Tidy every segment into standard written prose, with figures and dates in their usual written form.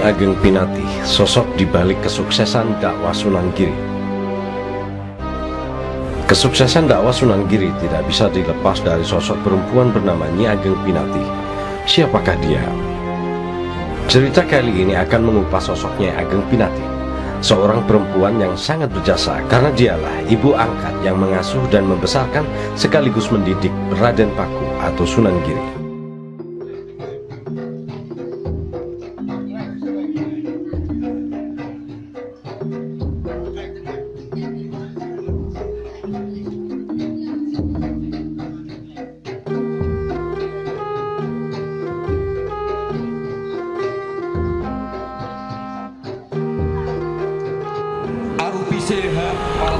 Ageng Pinati, sosok di balik kesuksesan dakwah Sunan Giri. Kesuksesan dakwah Sunan Giri tidak bisa dilepas dari sosok perempuan bernama Nyi Ageng Pinati. Siapakah dia? Cerita kali ini akan mengupas sosoknya Ageng Pinati, seorang perempuan yang sangat berjasa karena dialah ibu angkat yang mengasuh dan membesarkan sekaligus mendidik Raden Paku atau Sunan Giri.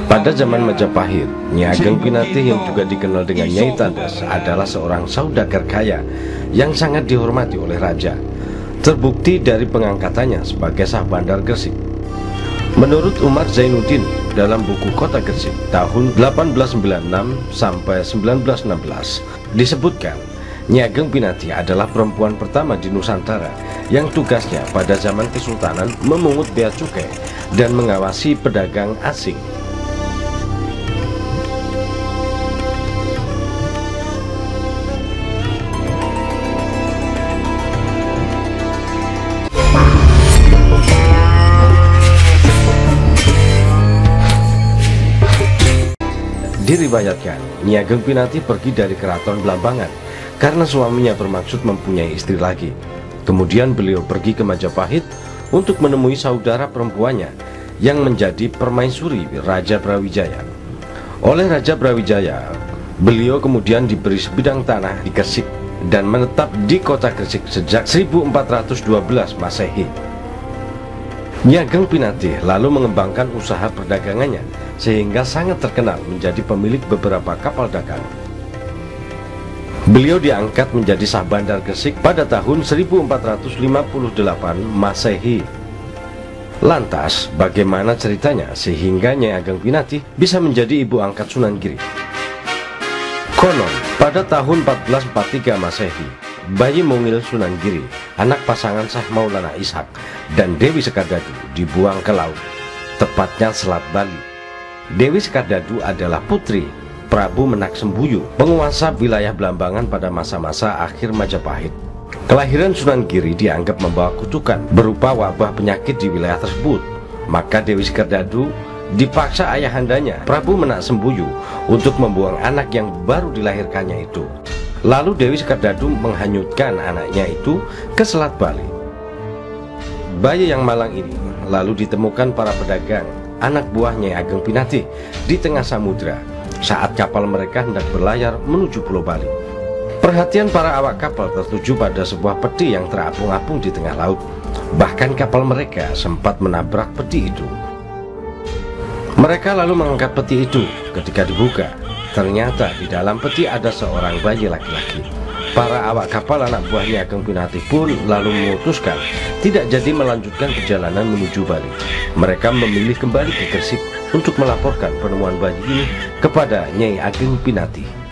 Pada zaman Majapahit, Nyi Ageng Pinati yang juga dikenal dengan Nyai Tandas adalah seorang saudagar kaya yang sangat dihormati oleh raja. Terbukti dari pengangkatannya sebagai Sah Bandar Gresik. Menurut Umar Zainuddin dalam buku Kota Gresik tahun 1896 sampai 1916 disebutkan Nyi Ageng Pinati adalah perempuan pertama di Nusantara yang tugasnya pada zaman Kesultanan memungut bea cukai dan mengawasi pedagang asing. Diriwayatkan, Nyi Ageng Pinati pergi dari keraton Blambangan karena suaminya bermaksud mempunyai istri lagi. Kemudian beliau pergi ke Majapahit untuk menemui saudara perempuannya yang menjadi permaisuri Raja Brawijaya. Oleh Raja Brawijaya, beliau kemudian diberi sebidang tanah di Gresik dan menetap di kota Gresik sejak 1412 Masehi. Nyi Ageng Pinati lalu mengembangkan usaha perdagangannya sehingga sangat terkenal menjadi pemilik beberapa kapal dagang. Beliau diangkat menjadi Sah Bandar Gresik pada tahun 1458 Masehi. Lantas, bagaimana ceritanya sehingga Nyi Ageng Pinati bisa menjadi ibu angkat Sunan Giri? Konon, pada tahun 1443 Masehi, bayi mungil Sunan Giri, anak pasangan Sah Maulana Ishak dan Dewi Sekardadu dibuang ke laut, tepatnya Selat Bali. Dewi Sekardadu adalah putri Prabu Menak Sembuyu, penguasa wilayah Blambangan pada masa-masa akhir Majapahit. Kelahiran Sunan Giri dianggap membawa kutukan berupa wabah penyakit di wilayah tersebut. Maka Dewi Sekardadu dipaksa ayahandanya, Prabu Menak Sembuyu, untuk membuang anak yang baru dilahirkannya itu. Lalu Dewi Sekardadu menghanyutkan anaknya itu ke Selat Bali. Bayi yang malang ini lalu ditemukan para pedagang, anak buahnya Ageng Pinati, di tengah samudra saat kapal mereka hendak berlayar menuju Pulau Bali. Perhatian para awak kapal tertuju pada sebuah peti yang terapung-apung di tengah laut. Bahkan kapal mereka sempat menabrak peti itu. Mereka lalu mengangkat peti itu. Ketika dibuka, ternyata di dalam peti ada seorang bayi laki-laki. Para awak kapal anak buahnya Ageng Pinati pun lalu memutuskan tidak jadi melanjutkan perjalanan menuju Bali. Mereka memilih kembali ke Gresik untuk melaporkan penemuan bayi ini kepada Nyai Ageng Pinati.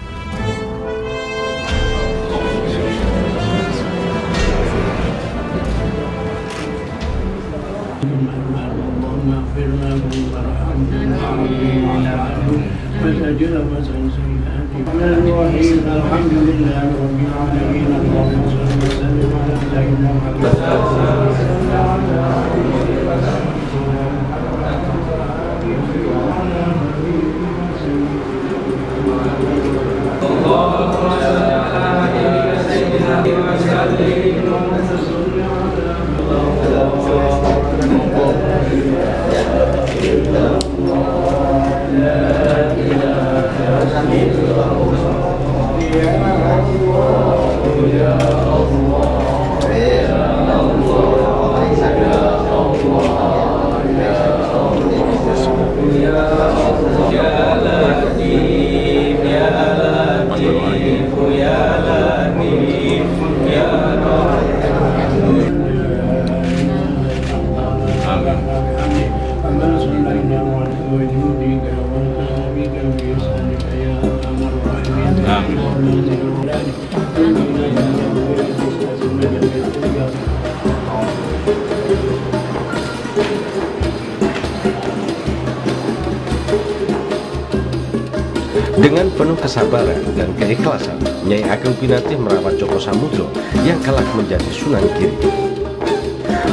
Dengan penuh kesabaran dan keikhlasan, Nyai Ageng Pinatih merawat Joko Samudro yang kelak menjadi Sunan Giri.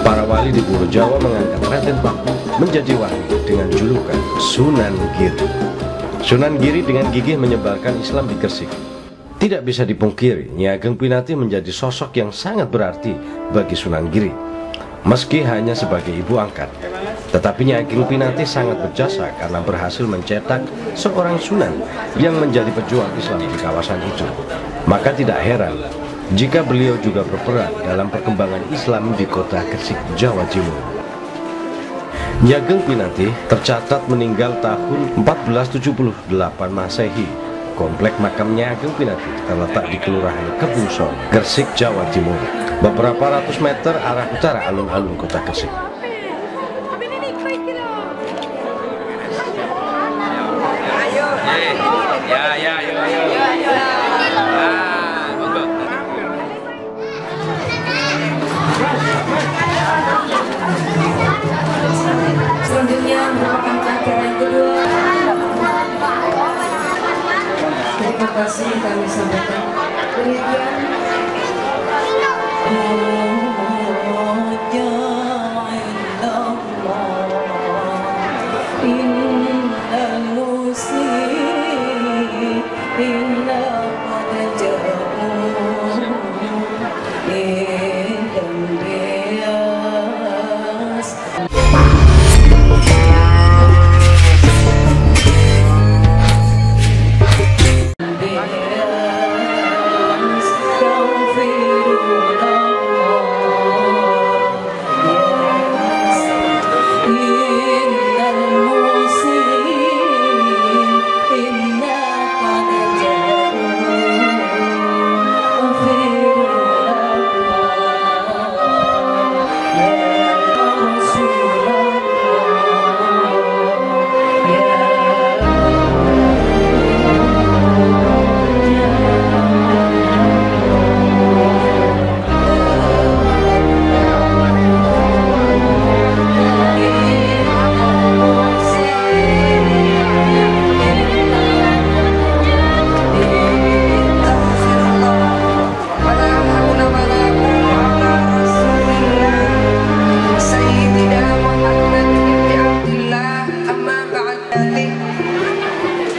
Para wali di Pulau Jawa mengangkat Raden Paku menjadi wali dengan julukan Sunan Giri. Sunan Giri dengan gigih menyebarkan Islam di Gresik. Tidak bisa dipungkiri, Nyai Ageng Pinatih menjadi sosok yang sangat berarti bagi Sunan Giri. Meski hanya sebagai ibu angkat, tetapi Nyai Ageng Pinatih sangat berjasa karena berhasil mencetak seorang sunan yang menjadi pejuang Islam di kawasan itu. Maka tidak heran jika beliau juga berperan dalam perkembangan Islam di kota Gresik, Jawa Timur. Nyai Ageng Pinatih tercatat meninggal tahun 1478 Masehi. Komplek makam Nyai Ageng Pinatih terletak di Kelurahan Kebungson, Gresik, Jawa Timur, beberapa ratus meter arah utara alun-alun kota Gresik. Selanjutnya merupakan terakhir yang kedua. Terima kasih kami sampaikan. Demikian.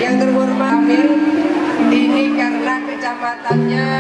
Yang terhormat ini karena kejabatannya